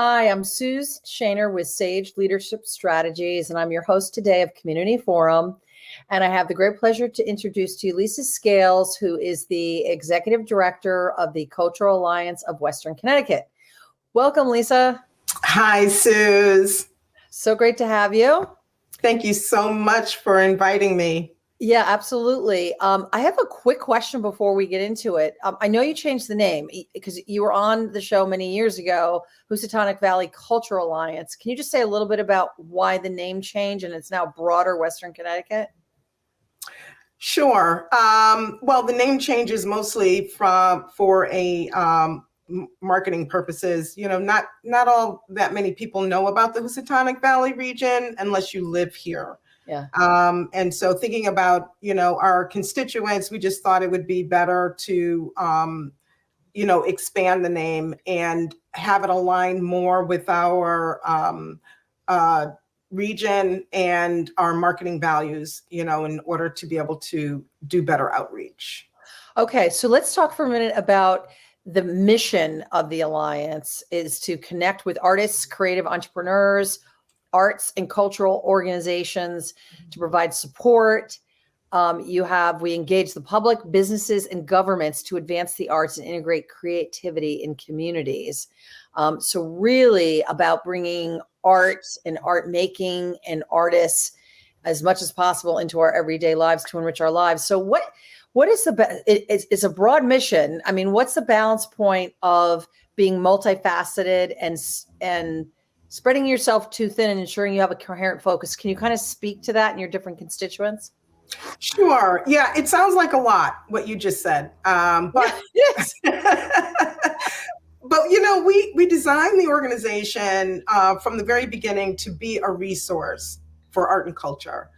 Hi, I'm Suze Shaner with Sage Leadership Strategies, and I'm your host today of Community Forum. And I have the great pleasure to introduce to you Lisa Scails, who is the Executive Director of the Cultural Alliance of Western Connecticut. Welcome, Lisa. Hi, Suze. So great to have you. Thank you so much for inviting me. Yeah, absolutely. I have a quick question before we get into it. I know you changed the name because you were on the show many years ago, Housatonic Valley Cultural Alliance. Can you just say a little bit about why the name change and it's now broader Western Connecticut? Sure. Well, the name change is mostly for marketing purposes. You know, not all that many people know about the Housatonic Valley region unless you live here. Yeah. And so thinking about, our constituents, we just thought it would be better to, expand the name and have it align more with our region and our marketing values, in order to be able to do better outreach. Okay, so let's talk for a minute about the mission of the Alliance is to connect with artists, creative entrepreneurs, arts and cultural organizations to provide support. We engage the public, businesses, and governments to advance the arts and integrate creativity in communities. So really about bringing art and art making and artists as much as possible into our everyday lives to enrich our lives. So what is it's a broad mission. I mean, what's the balance point of being multifaceted and spreading yourself too thin and ensuring you have a coherent focus? Can you kind of speak to that in your different constituents? Sure. Yeah, it sounds like a lot, what you just said. But yes. But, we designed the organization from the very beginning to be a resource for art and culture.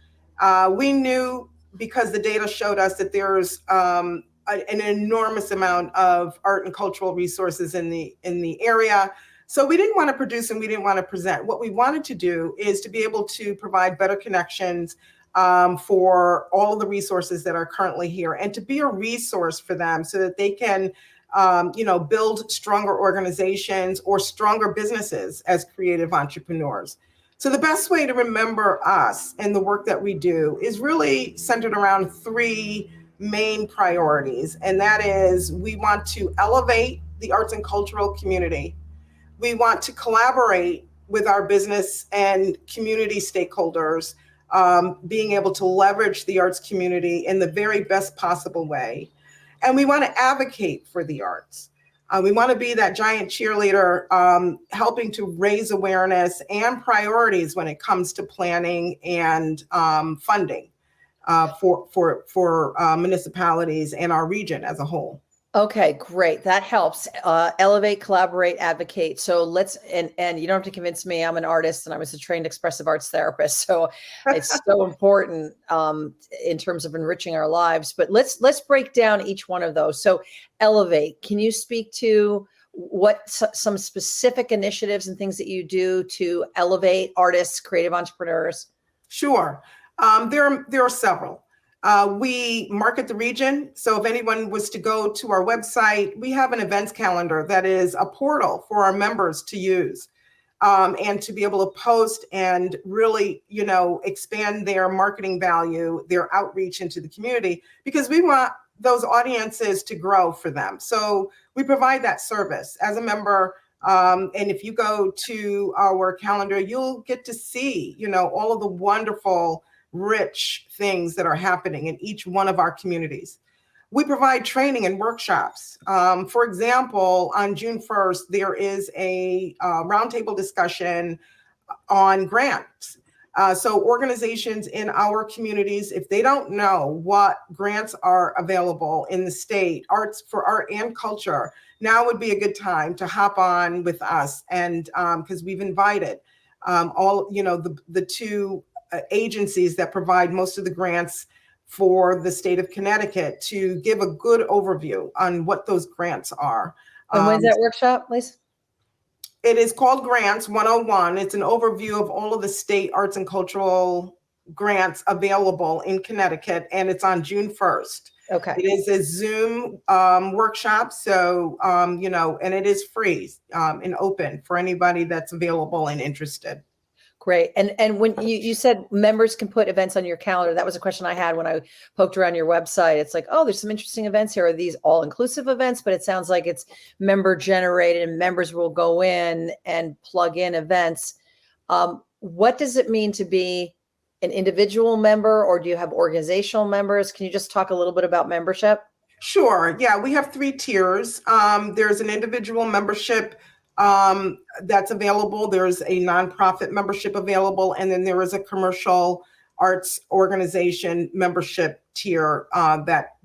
We knew, because the data showed us, that there's an enormous amount of art and cultural resources in the area. So we didn't want to produce and we didn't want to present. What we wanted to do is to be able to provide better connections for all of the resources that are currently here, and to be a resource for them so that they can, build stronger organizations or stronger businesses as creative entrepreneurs. So the best way to remember us and the work that we do is really centered around three main priorities. And that is, we want to elevate the arts and cultural community. We want to collaborate with our business and community stakeholders, being able to leverage the arts community in the very best possible way. And we want to advocate for the arts. We want to be that giant cheerleader, helping to raise awareness and priorities when it comes to planning and funding for municipalities and our region as a whole. Okay, great. That helps. Elevate, collaborate, advocate. So and you don't have to convince me. I'm an artist and I was a trained expressive arts therapist. So it's so important in terms of enriching our lives. But let's break down each one of those. So elevate, can you speak to what some specific initiatives and things that you do to elevate artists, creative entrepreneurs? Sure. There are several. We market the region. So if anyone was to go to our website, we have an events calendar that is a portal for our members to use, and to be able to post and really, expand their marketing value, their outreach into the community, because we want those audiences to grow for them. So we provide that service as a member. And if you go to our calendar, you'll get to see, all of the wonderful, rich things that are happening in each one of our communities. We provide training and workshops. For example, on June 1st, there is a roundtable discussion on grants. So organizations in our communities, if they don't know what grants are available in the state, arts for art and culture, now would be a good time to hop on with us. And because we've invited all, the two agencies that provide most of the grants for the state of Connecticut to give a good overview on what those grants are. And when's that workshop, Lisa? It is called Grants 101. It's an overview of all of the state arts and cultural grants available in Connecticut, and it's on June 1st. Okay. It is a Zoom workshop, so and it is free and open for anybody that's available and interested. Great. And when you said members can put events on your calendar, that was a question I had when I poked around your website. It's like, oh, there's some interesting events here. Are these all inclusive events? But it sounds like it's member generated and members will go in and plug in events. What does it mean to be an individual member, or do you have organizational members? Can you just talk a little bit about membership? Sure. Yeah, we have 3 tiers. There's an individual membership that's available. There's a nonprofit membership available, and then there is a commercial arts organization membership tier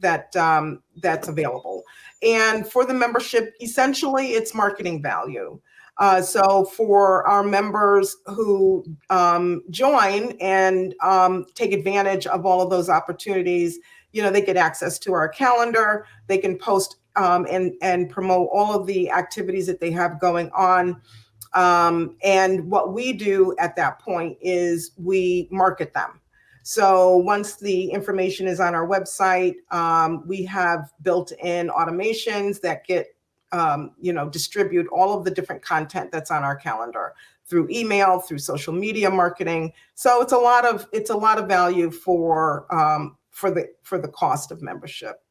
that's available. And for the membership, essentially, it's marketing value. So for our members who join and take advantage of all of those opportunities, they get access to our calendar. They can post and promote all of the activities that they have going on. And what we do at that point is we market them. So once the information is on our website, we have built-in automations that get distribute all of the different content that's on our calendar through email, through social media marketing. So it's a lot of value for the cost of membership.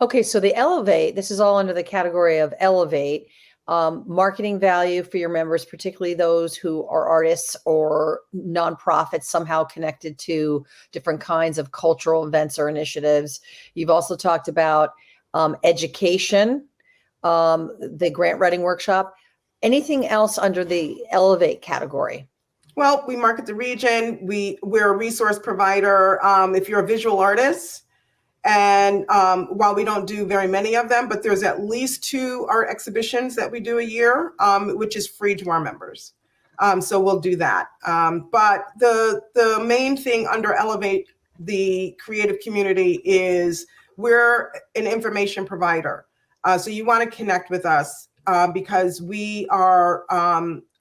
Okay, so the Elevate, this is all under the category of Elevate, marketing value for your members, particularly those who are artists or nonprofits somehow connected to different kinds of cultural events or initiatives. You've also talked about education, the grant writing workshop. Anything else under the Elevate category? Well, we market the region. We're a resource provider. If you're a visual artist, and while we don't do very many of them, but there's at least 2 art exhibitions that we do a year, which is free to our members. So we'll do that. But the main thing under Elevate the creative community is we're an information provider. So you want to connect with us because we are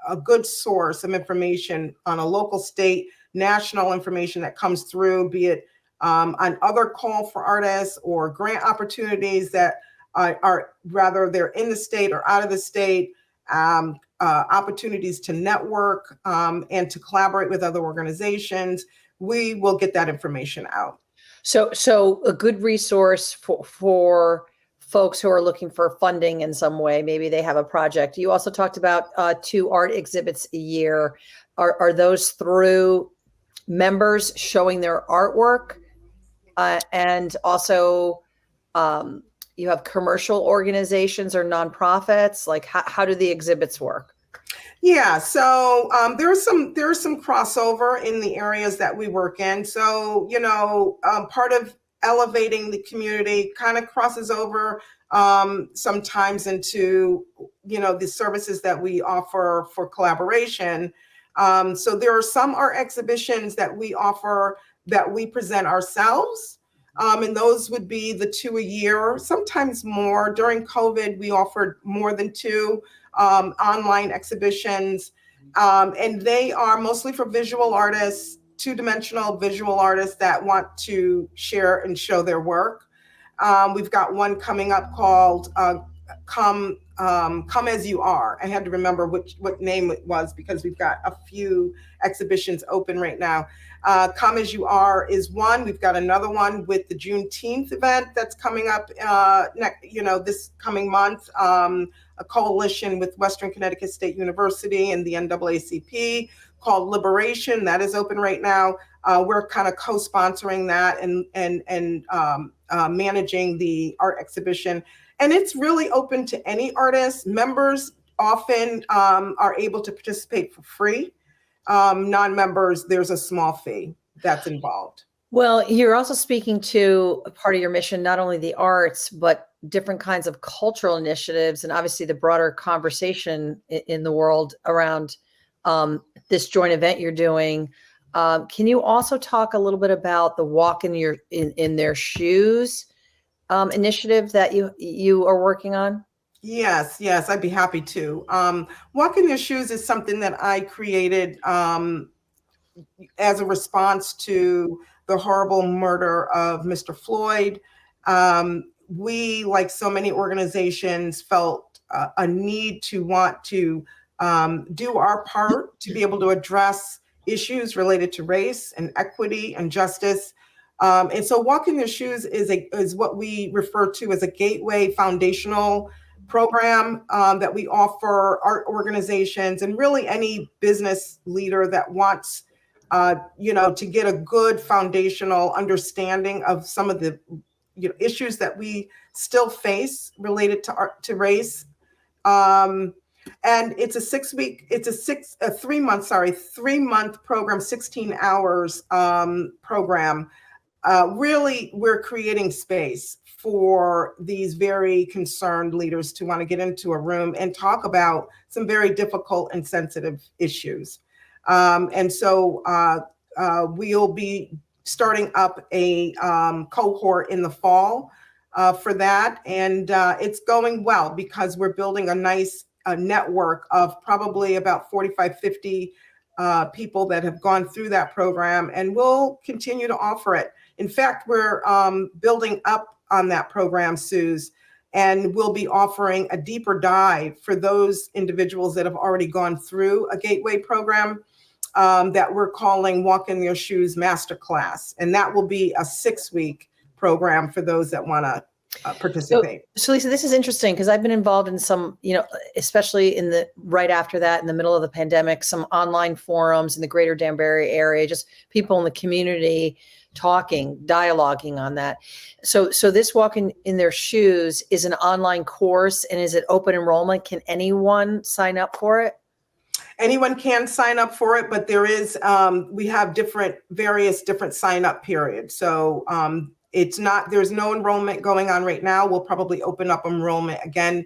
a good source of information on a local, state, national information that comes through, be it on other call for artists or grant opportunities that are rather they're in the state or out of the state, opportunities to network and to collaborate with other organizations. We will get that information out. So a good resource for folks who are looking for funding in some way. Maybe they have a project. You also talked about 2 art exhibits a year. Are those through members showing their artwork? And also you have commercial organizations or nonprofits. Like how do the exhibits work? Yeah, so there's some crossover in the areas that we work in. So part of elevating the community kind of crosses over sometimes into the services that we offer for collaboration. So there are some art exhibitions that we offer that we present ourselves. And those would be the 2 a year, sometimes more. During COVID, we offered more than 2 online exhibitions. And they are mostly for visual artists, 2-dimensional visual artists that want to share and show their work. We've got one coming up called Come As You Are. I had to remember what name it was because we've got a few exhibitions open right now. Come As You Are is one. We've got another one with the Juneteenth event that's coming up this coming month. A coalition with Western Connecticut State University and the NAACP called Liberation. That is open right now. We're kind of co-sponsoring that and managing the art exhibition. And it's really open to any artist. Members often are able to participate for free. Non-members, there's a small fee that's involved. Well, you're also speaking to a part of your mission, not only the arts, but different kinds of cultural initiatives, and obviously the broader conversation in the world around this joint event you're doing. Can you also talk a little bit about the Walk in Their Shoes initiative that you are working on? Yes, I'd be happy to. Walk in Your Shoes is something that I created as a response to the horrible murder of Mr. Floyd. We, like so many organizations, felt a need to want to do our part to be able to address issues related to race and equity and justice. And so Walk in Their Shoes is what we refer to as a gateway foundational program that we offer art organizations and really any business leader that wants to get a good foundational understanding of some of the issues that we still face related to race. And it's a 3-month program, 16 hours program. Really, we're creating space for these very concerned leaders to want to get into a room and talk about some very difficult and sensitive issues. And so we'll be starting up a cohort in the fall for that. And it's going well because we're building a nice network of probably about 45, 50 people that have gone through that program, and we'll continue to offer it. In fact, we're building up on that program, Suze, and we'll be offering a deeper dive for those individuals that have already gone through a gateway program that we're calling Walk in Their Shoes Masterclass. And that will be a 6-week program for those that want to participate. So Lisa, this is interesting because I've been involved in some, especially right after that, in the middle of the pandemic, some online forums in the greater Danbury area, just people in the community talking, dialoguing on that. So this Walk in Their Shoes is an online course, and is it open enrollment? Can anyone sign up for it? Anyone can sign up for it, but there is, we have various different sign up periods. So there's no enrollment going on right now. We'll probably open up enrollment again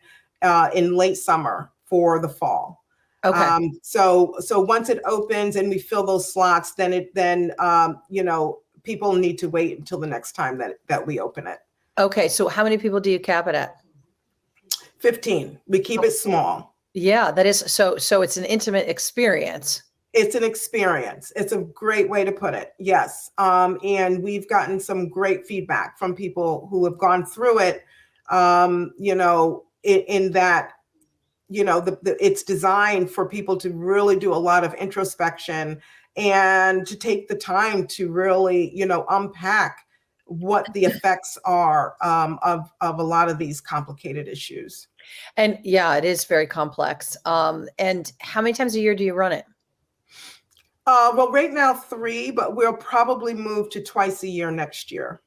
in late summer for the fall. Okay. So once it opens and we fill those slots, then people need to wait until the next time that we open it. Okay. So how many people do you cap it at? 15. We keep it small. Yeah, that is so it's an intimate experience. It's an experience. It's a great way to put it. Yes. And we've gotten some great feedback from people who have gone through it, in that, it's designed for people to really do a lot of introspection and to take the time to really, unpack what the effects are of a lot of these complicated issues. And yeah, it is very complex. And how many times a year do you run it? Well, right now 3, but we'll probably move to twice a year next year.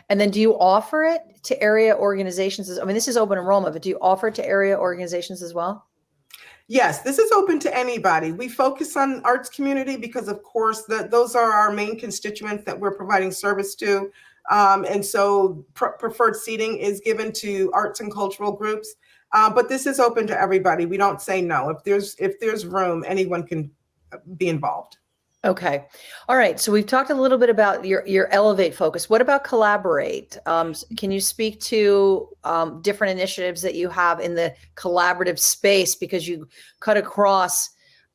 And then do you offer it to area organizations? I mean, this is open enrollment, but do you offer it to area organizations as well? Yes, this is open to anybody. We focus on arts community because, of course, those are our main constituents that we're providing service to. And so preferred seating is given to arts and cultural groups. But this is open to everybody. We don't say no. If there's room, anyone can be involved. Okay. All right. So we've talked a little bit about your Elevate focus. What about Collaborate? Can you speak to different initiatives that you have in the collaborative space, because you cut across,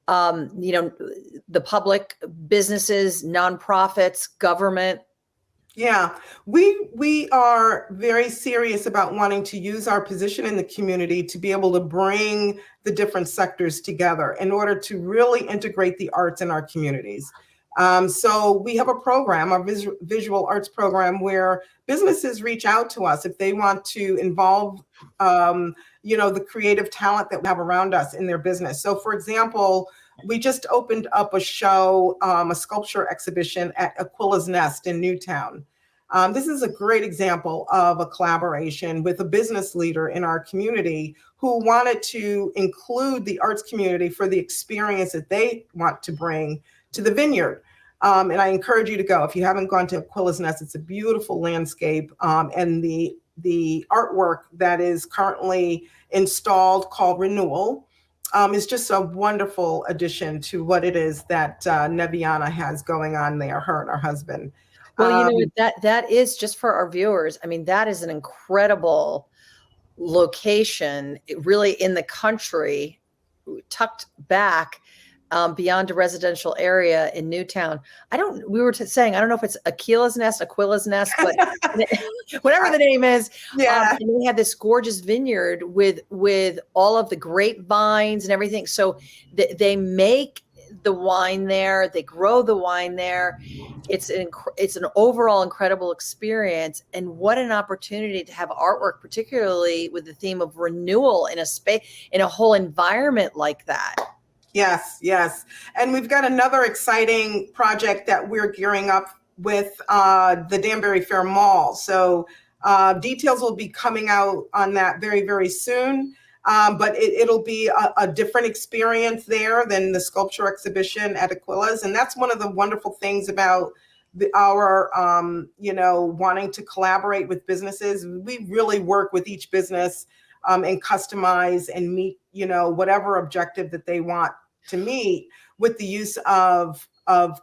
the public, businesses, nonprofits, government? Yeah, we are very serious about wanting to use our position in the community to be able to bring the different sectors together in order to really integrate the arts in our communities. So we have a program, our visual arts program, where businesses reach out to us if they want to involve, the creative talent that we have around us in their business. So, for example, we just opened up a show, a sculpture exhibition at Aquila's Nest in Newtown. This is a great example of a collaboration with a business leader in our community who wanted to include the arts community for the experience that they want to bring to the vineyard. And I encourage you to go. If you haven't gone to Aquila's Nest, it's a beautiful landscape. And the artwork that is currently installed, called Renewal, is just a wonderful addition to what it is that Neviana has going on there, her and her husband. Well, that is, just for our viewers, I mean, that is an incredible location, really in the country, tucked back, beyond a residential area in Newtown. We were saying, I don't know if it's Aquila's Nest, but whatever the name is. Yeah. And they had this gorgeous vineyard with all of the grapevines and everything. So they make the wine there, they grow the wine there. It's an overall incredible experience. And what an opportunity to have artwork, particularly with the theme of renewal in a space, in a whole environment like that. Yes, yes. And we've got another exciting project that we're gearing up with the Danbury Fair Mall. So details will be coming out on that very, very soon. But it'll be a different experience there than the sculpture exhibition at Aquila's. And that's one of the wonderful things about our wanting to collaborate with businesses. We really work with each business and customize and meet, whatever objective that they want to meet with the use of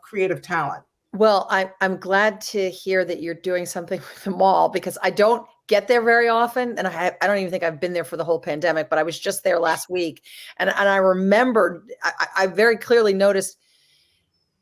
creative talent. Well, I'm glad to hear that you're doing something with the mall, because I don't get there very often. And I don't even think I've been there for the whole pandemic, but I was just there last week. And I remembered, I very clearly noticed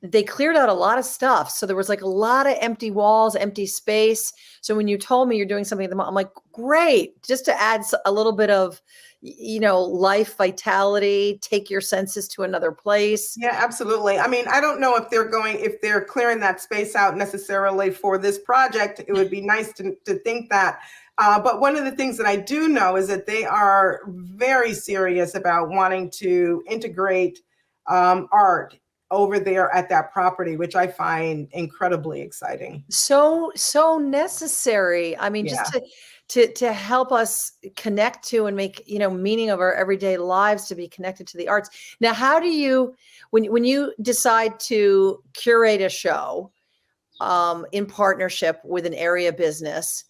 they cleared out a lot of stuff. So there was like a lot of empty walls, empty space. So when you told me you're doing something at the mall, I'm like, great, just to add a little bit of, life, vitality, take your senses to another place. Yeah, absolutely. I mean, I don't know if they're clearing that space out necessarily for this project. It would be nice to think that. But one of the things that I do know is that they are very serious about wanting to integrate art over there at that property, which I find incredibly exciting. So necessary. I mean, just to help us connect to and make, meaning of our everyday lives, to be connected to the arts. Now, how do you, when you decide to curate a show in partnership with an area business,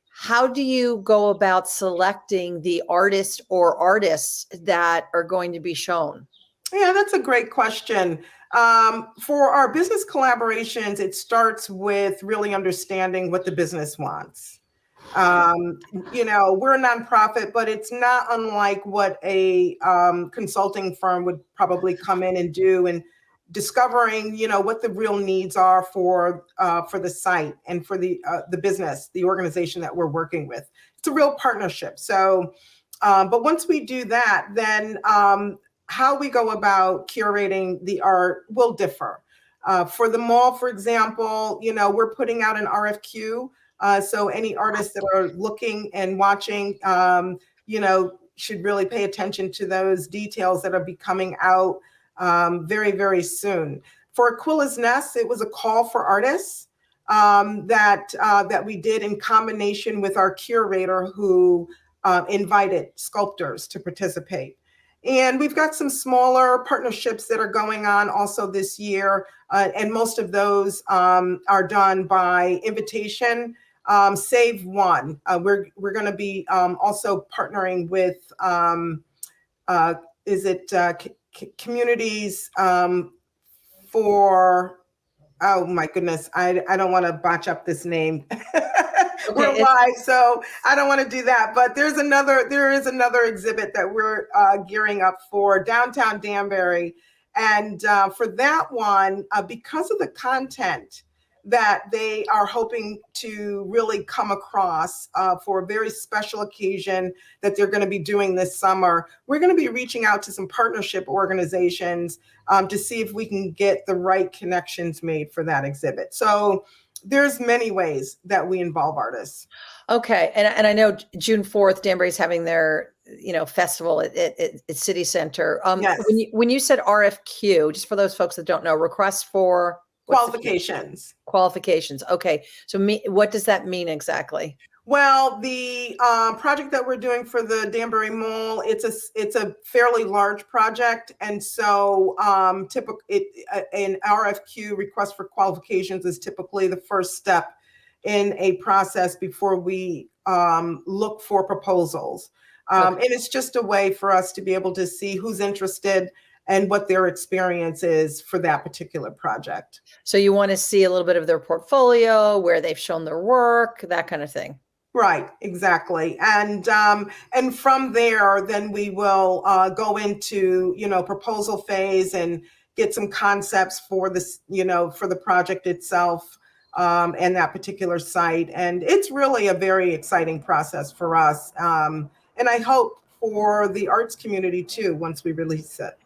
how do you go about selecting the artist or artists that are going to be shown? Yeah, that's a great question. For our business collaborations, it starts with really understanding what the business wants. We're a nonprofit, but it's not unlike what a consulting firm would probably come in and do, and discovering, what the real needs are for the site and for the business, the organization that we're working with. It's a real partnership. So, but once we do that, then how we go about curating the art will differ. For the mall, for example, we're putting out an RFQ. So any artists that are looking and watching, should really pay attention to those details that will be coming out very, very soon. For Aquila's Nest, it was a call for artists that we did in combination with our curator, who invited sculptors to participate. And we've got some smaller partnerships that are going on also this year. And most of those are done by invitation, save one. We're going to be also partnering with, communities for, oh my goodness, I don't want to botch up this name. We're live, so I don't want to do that. But there is another exhibit that we're gearing up for downtown Danbury, and for that one, because of the content that they are hoping to really come across for a very special occasion that they're going to be doing this summer, we're going to be reaching out to some partnership organizations to see if we can get the right connections made for that exhibit. So there's many ways that we involve artists. Okay. And I know June 4th, Danbury's having their, festival at City Center. Yes. When you said RFQ, just for those folks that don't know, request for qualifications. Qualifications. Okay. So what does that mean exactly? Well, the project that we're doing for the Danbury Mall, it's a fairly large project, and so an RFQ, request for qualifications, is typically the first step in a process before we look for proposals. And it's just a way for us to be able to see who's interested and what their experience is for that particular project. So you want to see a little bit of their portfolio, where they've shown their work, that kind of thing. Right, exactly. And from there, then we will go into, proposal phase and get some concepts for this, for the project itself, and that particular site. And it's really a very exciting process for us. And I hope for the arts community too, once we release it.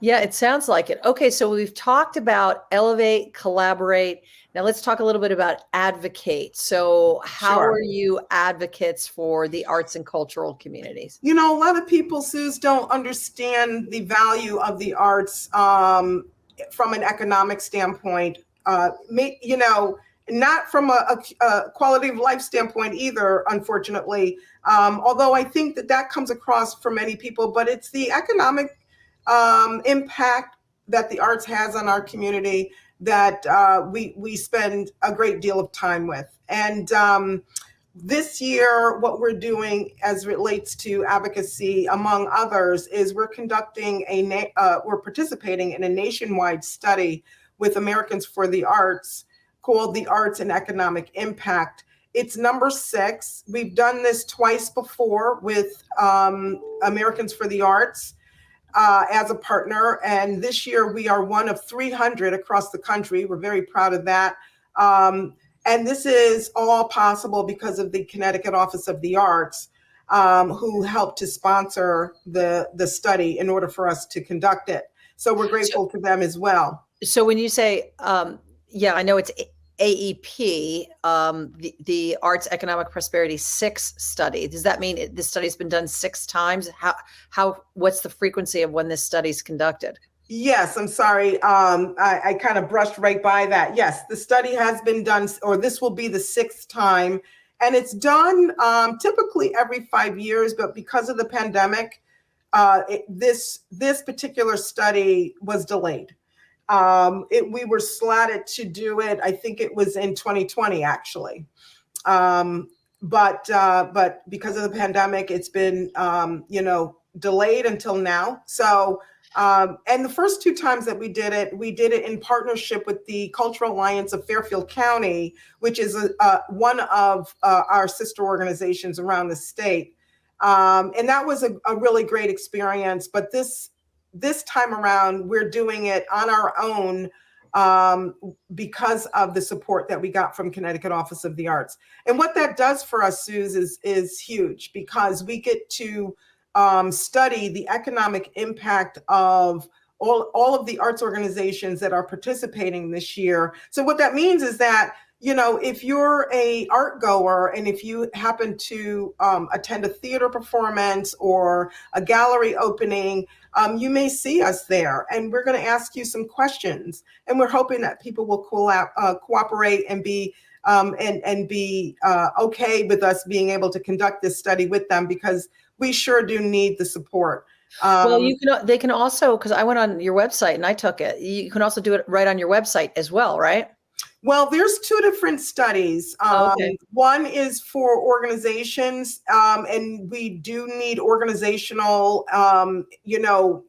Yeah, it sounds like it. Okay, so we've talked about elevate, collaborate. Now let's talk a little bit about advocate. So how Sure. are you advocates for the arts and cultural communities? A lot of people, Suze, don't understand the value of the arts from an economic standpoint. Not from a quality of life standpoint either, unfortunately. Although I think that comes across for many people, but it's the economic impact that the arts has on our community that we spend a great deal of time with. And this year, what we're doing as relates to advocacy, among others, is we're participating in a nationwide study with Americans for the Arts called The Arts and Economic Impact. It's number 6. We've done this twice before with Americans for the Arts as a partner. And this year we are one of 300 across the country. We're very proud of that. And this is all possible because of the Connecticut Office of the Arts, who helped to sponsor the study in order for us to conduct it. So we're grateful to them as well. So when you say, I know it's AEP, the Arts Economic Prosperity 6 study. Does that mean this study's been done 6 times? What's the frequency of when this study's conducted? Yes, I'm sorry. I kind of brushed right by that. Yes, the study has been done, or this will be the 6th time. And it's done typically every 5 years, but because of the pandemic, this particular study was delayed. We were slotted to do it. I think it was in 2020, actually. But because of the pandemic, it's been, delayed until now. So, and the first 2 times that we did it in partnership with the Cultural Alliance of Fairfield County, which is one of our sister organizations around the state. And that was a really great experience. But this time around, we're doing it on our own because of the support that we got from Connecticut Office of the Arts. And what that does for us, Suze, is huge, because we get to study the economic impact of all of the arts organizations that are participating this year. So what that means is that, if you're a art goer and if you happen to attend a theater performance or a gallery opening, you may see us there, and we're going to ask you some questions. And we're hoping that people will cooperate and be okay with us being able to conduct this study with them, because we sure do need the support. Well, they can also, because I went on your website and I took it. You can also do it right on your website as well, right? Well, there's 2 different studies. Okay. One is for organizations, and we do need organizational,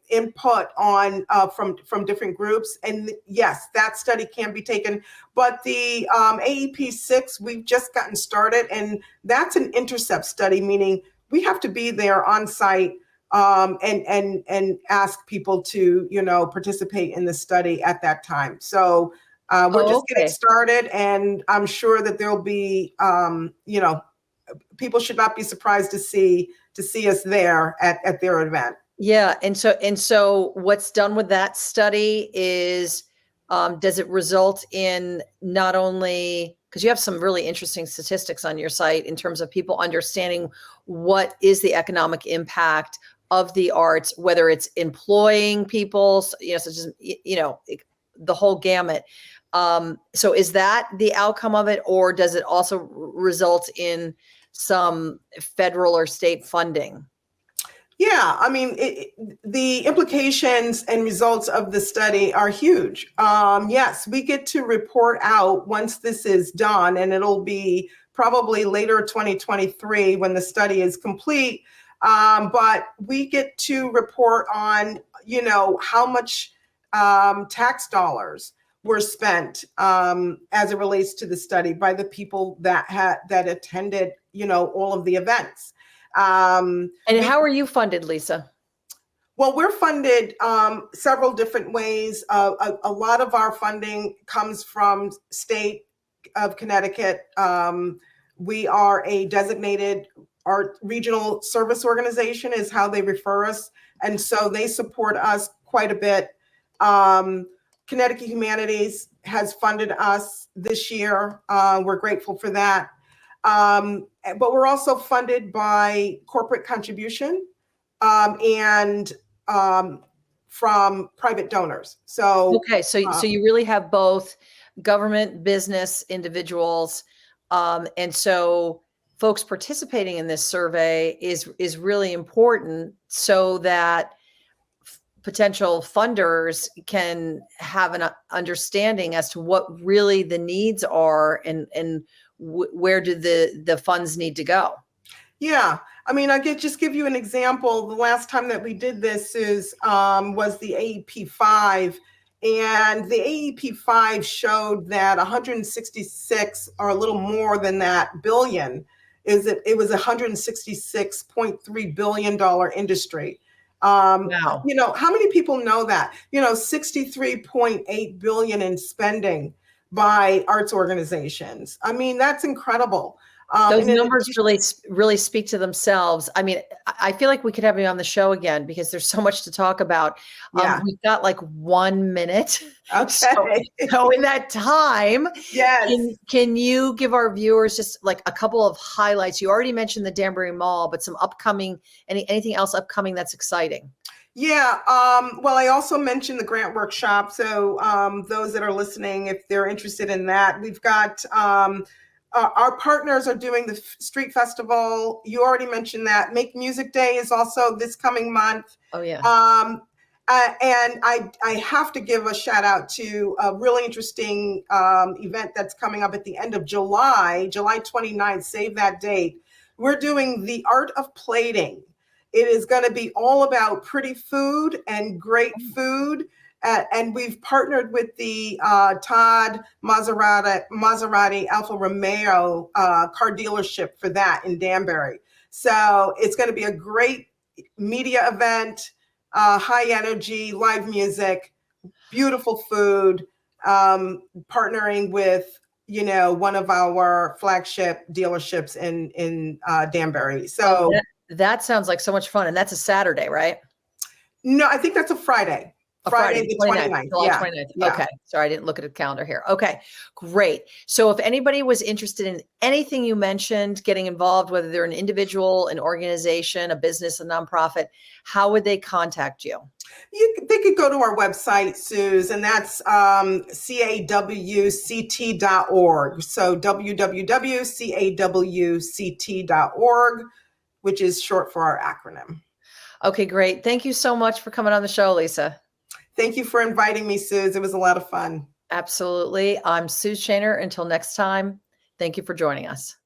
input on from different groups. And yes, that study can be taken. But the AEP 6, we've just gotten started, and that's an intercept study, meaning we have to be there on site and ask people to, participate in the study at that time. So we're just getting started, and I'm sure that there'll be, people should not be surprised to see us there at their event. Yeah, and so what's done with that study is, does it result in not only, because you have some really interesting statistics on your site in terms of people understanding what is the economic impact of the arts, whether it's employing people, such as, the whole gamut. So is that the outcome of it, or does it also result in some federal or state funding? Yeah, I mean, the implications and results of the study are huge. Yes, we get to report out once this is done, and it'll be probably later 2023 when the study is complete. But we get to report on, how much tax dollars were spent as it relates to the study by the people that attended, all of the events. And how are you funded, Lisa? Well, we're funded several different ways. A lot of our funding comes from state of Connecticut. We are a designated art regional service organization is how they refer us. And so they support us quite a bit. Connecticut Humanities has funded us this year. We're grateful for that. But we're also funded by corporate contribution and from private donors. So okay, so you really have both government, business, individuals, and so folks participating in this survey is really important so that potential funders can have an understanding as to what really the needs are and where do the funds need to go. Yeah, I mean, just give you an example. The last time that we did this was the AEP5, and the AEP5 showed that 166 or a little more than that billion it was $166.3 billion industry. Wow. You know, how many people know that? You know, 63.8 billion in spending by arts organizations. I mean, that's incredible. Those numbers really speak to themselves. I mean, I feel like we could have you on the show again because there's so much to talk about. Yeah. We've got like 1 minute. Okay. So in that time, yes. Can you give our viewers just like a couple of highlights? You already mentioned the Danbury Mall, but some upcoming, anything else upcoming that's exciting? Yeah. Well, I also mentioned the grant workshop. So those that are listening, if they're interested in that, we've got our partners are doing the street festival. You already mentioned that. Make Music Day is also this coming month. Oh yeah. And I have to give a shout out to a really interesting event that's coming up at the end of July 29th. Save that date. We're doing the art of plating. It is going to be all about pretty food and great food. And we've partnered with the Todd Maserati Alfa Romeo car dealership for that in Danbury. So it's going to be a great media event, high energy, live music, beautiful food, partnering with, you know, one of our flagship dealerships in Danbury. So that sounds like so much fun. And that's a Saturday, right? No, I think that's a Friday. Friday the 29th. July Yeah. 29th. Yeah. Okay. Sorry, I didn't look at a calendar here. Okay, great. So if anybody was interested in anything you mentioned, getting involved, whether they're an individual, an organization, a business, a nonprofit, how would they contact you? They could go to our website, Suze, and that's CAWCT.org. So www.CAWCT.org, which is short for our acronym. Okay, great. Thank you so much for coming on the show, Lisa. Thank you for inviting me, Suze. It was a lot of fun. Absolutely. I'm Suze Shaner. Until next time, thank you for joining us.